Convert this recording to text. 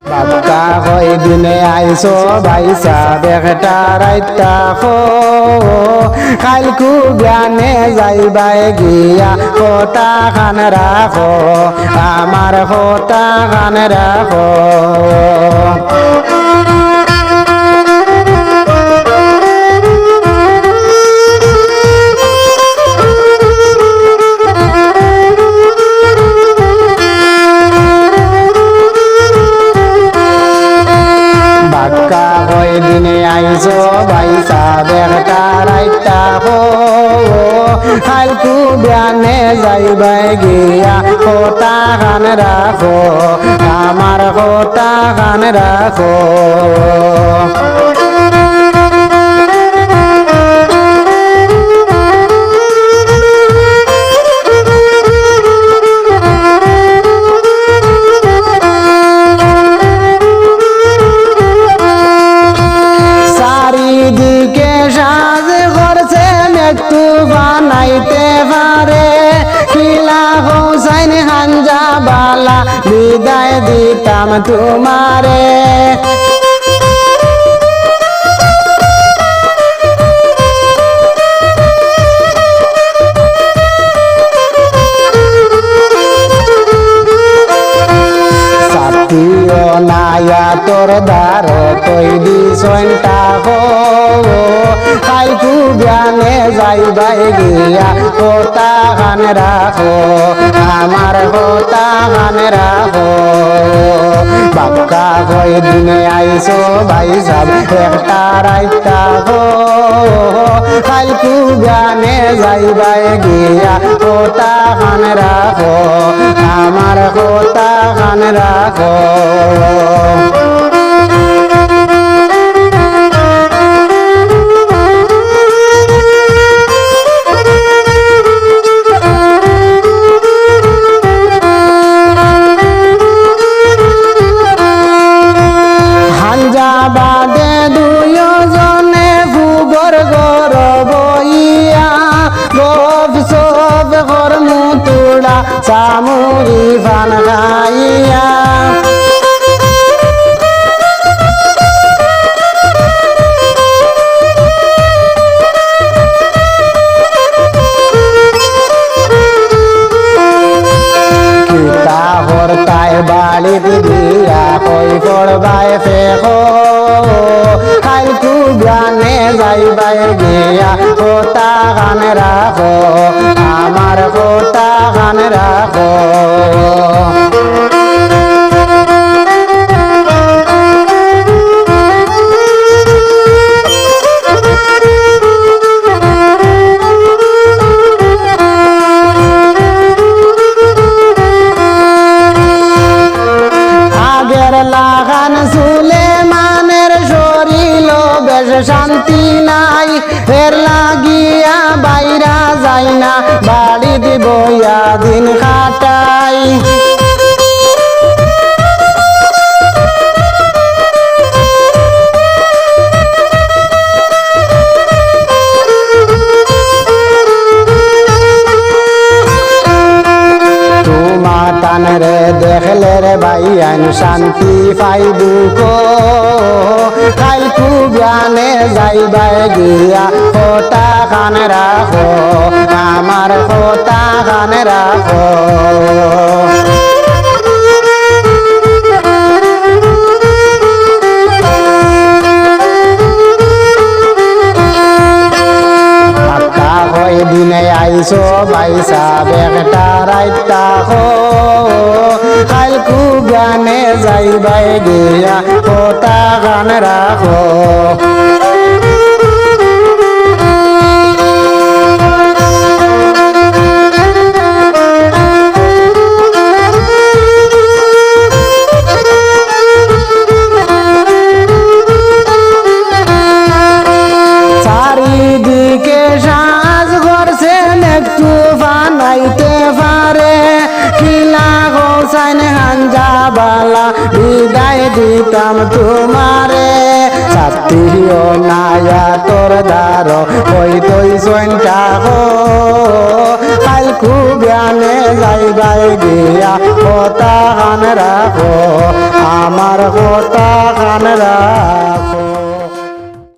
বাপ্পা কই দিনে আইসো ভাইসা বেটা রাইতা খো কালকু জ্ঞানে যাইবাই গিয়া কথা খান রাখো আমার কথা খান রাখো দিনে আইসো ভাইসা বেটা রাইতা হো কালকু ব্যানে যাইবাই গিয়া কথা খান রাখো আমার কথা খান রাখো দিকে সাজ করছে একটু বানাইতে পারে কিলা হোসাইন হাঞ্জা বালা বিদায় দিতাম তোমারে নায়া তোর দ্বার তৈরি সন্টা হো কালকু জ্ঞানে যাইবাই গিয়া কথা গান রাখো আমার কথা গান রাখো বাক্কা কই দিনে আইসো ভাই সাব একটা রাইতা হো কালকু জ্ঞানে যাইবাই গিয়া কথা গান রাখো আমার কথা গান রাখো বাদে দুজনে ভুগর গর বইয়া গপ সব ঘর মুতুড়া চামুরি ফান খাইয়া তাই বাড়ি দিয়া কই পড়বাই ফেকো কালকু জ্ঞানে যাইবাই গিয়া কথা গান রাখো আমার কথা গান রাখো লাগান সুলে মানের শরীর বেশ শান্তি নাই এর লাগিয়া বাইরা যাই না বাড়ি দিবইয়া দিন কাটাই রে দেখলে রে ভাইয়ান শান্তি পাইবু কো কালকু জ্ঞানে যাইবাই গিয়া কথা খান রাখো আমার কথা খান রাখো দিনে আইসো ভাইসা বেটা রাইতা হো কালকু জ্ঞানে যাইবাই গিয়া কথা গান রাখো চারিদিকে সাজ করছে একটু বানাইতে পারে কিলা হোসাইন হাঞ্জা বালা বিদায় দিতাম তোমারে ছাত্রীও নায়া তোর দ্বার কই তৈ সন্টা হো কালকু জ্ঞানে যাইবাই গিয়া কথা খান রাখো আমার কথা খান রাখো